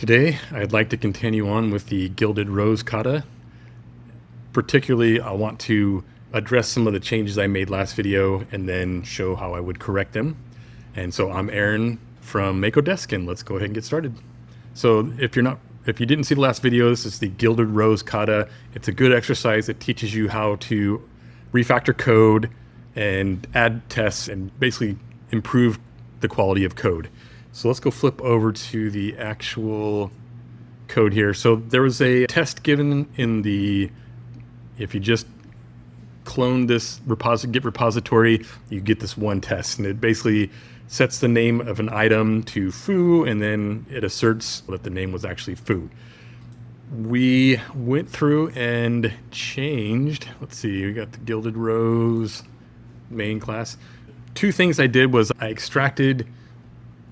Today, I'd like to continue on with the Gilded Rose Kata. Particularly, I want to address some of the changes I made last video and then show how I would correct them. And so I'm Aaron from Mako-Desk, and let's go ahead and get started. So if you didn't see the last video, this is the Gilded Rose Kata. It's a good exercise that teaches you how to refactor code and add tests and basically improve the quality of code. So let's go flip over to the actual code here. So there was a test given in the, if you just clone this Git repository, you get this one test, and it basically sets the name of an item to foo, and then it asserts that the name was actually foo. We went through and changed, let's see, we got the Gilded Rose main class. Two things I did was I extracted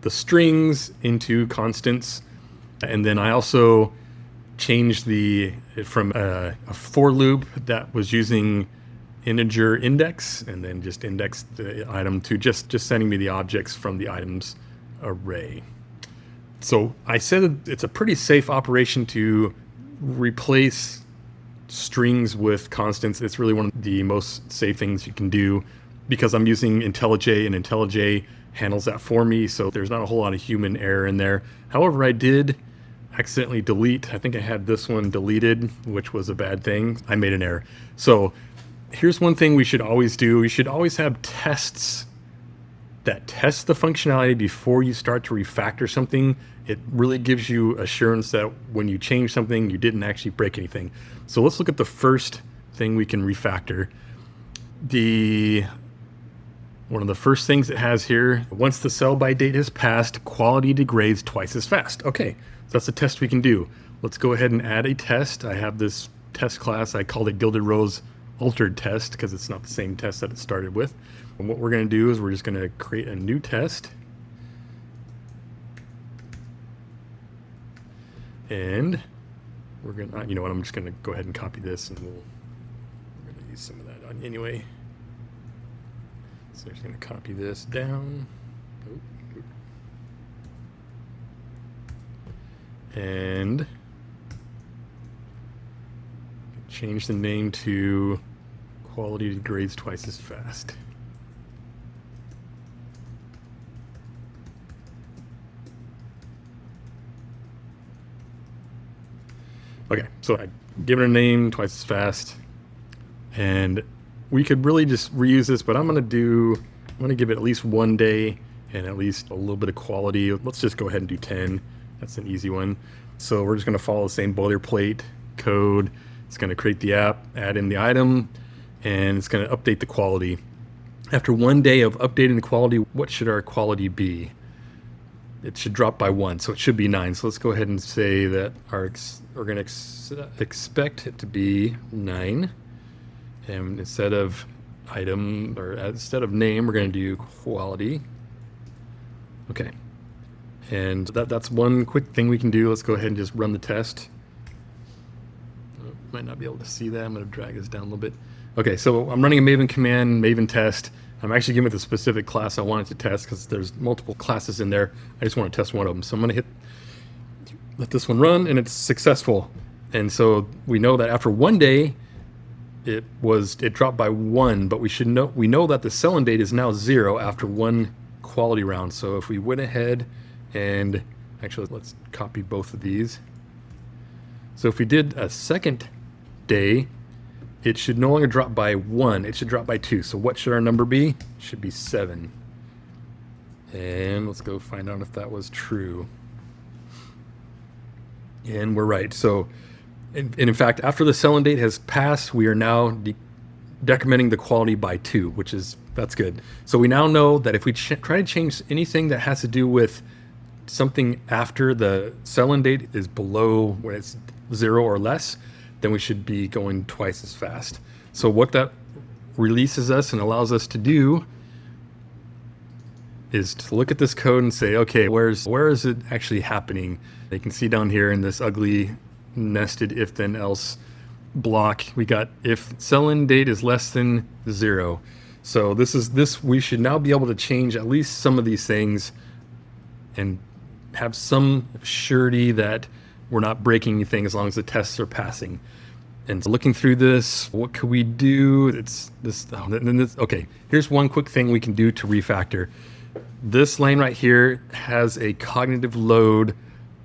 the strings into constants, and then I also changed from a for loop that was using integer index, and then just indexed the item to just sending me the objects from the items array. So I said it's a pretty safe operation to replace strings with constants. It's really one of the most safe things you can do because I'm using IntelliJ, and IntelliJ handles that for me, so there's not a whole lot of human error in there. However, I did accidentally delete, I think I had this one deleted, which was a bad thing. I made an error. So here's one thing we should always do. We should always have tests that test the functionality before you start to refactor something. It really gives you assurance that when you change something, you didn't actually break anything. So let's look at the first thing we can refactor. One of the first things it has here, once the sell-by date has passed, quality degrades twice as fast. Okay, so that's a test we can do. Let's go ahead and add a test. I have this test class. I called it Gilded Rose Altered Test because it's not the same test that it started with. And what we're going to do is we're just going to create a new test. And we're going to, you know what, I'm just going to go ahead and copy this, and we're going to use some of that on anyway. So I'm just going to copy this down. And change the name to quality degrades twice as fast. Okay, so I give it a name, twice as fast, and we could really just reuse this, but I'm going to give it at least 1 day and at least a little bit of quality. Let's just go ahead and do 10. That's an easy one. So we're just going to follow the same boilerplate code. It's going to create the app, add in the item, and it's going to update the quality. After 1 day of updating the quality, what should our quality be? It should drop by 1, so it should be 9. So let's go ahead and say that we're going to expect it to be 9. And instead of item, or instead of name, we're going to do quality. Okay. And that's one quick thing we can do. Let's go ahead and just run the test. Might not be able to see that. I'm going to drag this down a little bit. Okay, so I'm running a Maven command, Maven test. I'm actually giving it the specific class I want it to test because there's multiple classes in there. I just want to test one of them. So I'm going to let this one run, and it's successful. And so we know that after 1 day, it dropped by 1, but we know that the sell-in date is now 0 after 1 quality round. So if we went ahead and actually let's copy both of these. So if we did a second day, it should no longer drop by 1, it should drop by 2. So what should our number be? It should be 7. And let's go find out if that was true. And we're right. So and in fact, after the sell-in date has passed, we are now decrementing the quality by 2, that's good. So we now know that if we try to change anything that has to do with something after the sell-in date is below when it's 0 or less, then we should be going twice as fast. So what that releases us and allows us to do is to look at this code and say, okay, where is it actually happening? You can see down here in this ugly nested if then else block, we got if sell-in date is less than 0. So we should now be able to change at least some of these things and have some surety that we're not breaking anything as long as the tests are passing. And so looking through this, what could we do? It's this, okay, here's one quick thing we can do to refactor. This lane right here has a cognitive load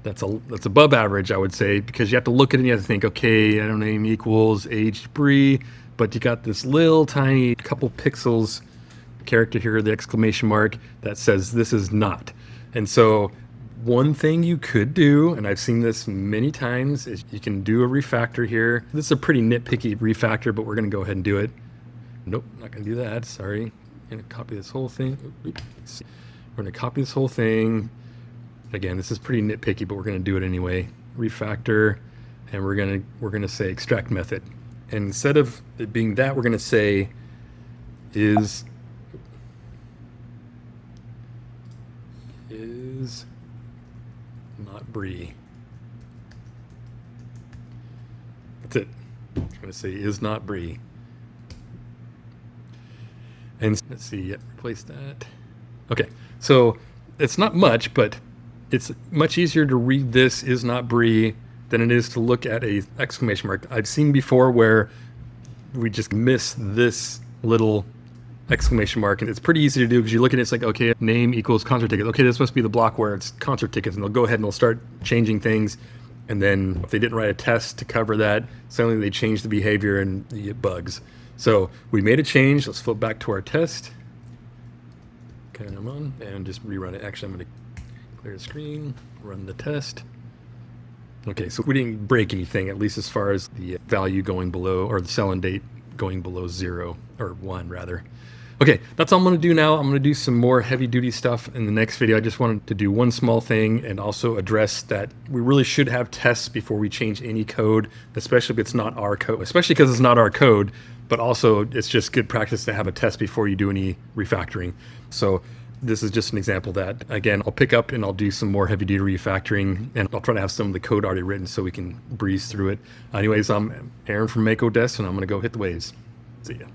that's above average, I would say, because you have to look at it and you have to think, okay, I don't know, name equals age debris, but you got this little tiny couple pixels character here, the exclamation mark, that says this is not. And so one thing you could do, and I've seen this many times, is you can do a refactor here. This is a pretty nitpicky refactor, but we're going to go ahead and do it. Nope, not going to do that. Sorry. I'm going to copy this whole thing. Oops. We're going to copy this whole thing. Again, this is pretty nitpicky, but we're going to do it anyway. Refactor, and we're going to say extract method. And instead of it being that, we're going to say is not Brie. That's it. I'm going to say is not Brie. And let's see, yep, replace that. Okay, so it's not much, but it's much easier to read this is not Brie than it is to look at a exclamation mark. I've seen before where we just miss this little exclamation mark, and it's pretty easy to do because you look at it, it's like, okay, name equals concert tickets. Okay, this must be the block where it's concert tickets, and they'll go ahead and they'll start changing things. And then if they didn't write a test to cover that, suddenly they change the behavior and you get bugs. So we made a change. Let's flip back to our test. Come on, and just rerun it. Actually, I'm going to clear the screen, run the test. Okay, so we didn't break anything, at least as far as the value going below, or the sell-in date going below 0, or 1 rather. Okay, that's all I'm going to do now. I'm going to do some more heavy-duty stuff in the next video. I just wanted to do one small thing and also address that we really should have tests before we change any code, especially if it's not our code, especially because it's not our code, but also it's just good practice to have a test before you do any refactoring. So this is just an example of that. Again, I'll pick up and I'll do some more heavy-duty refactoring, and I'll try to have some of the code already written so we can breeze through it. Anyways, I'm Aaron from Mako-Desk, and I'm going to go hit the waves. See ya.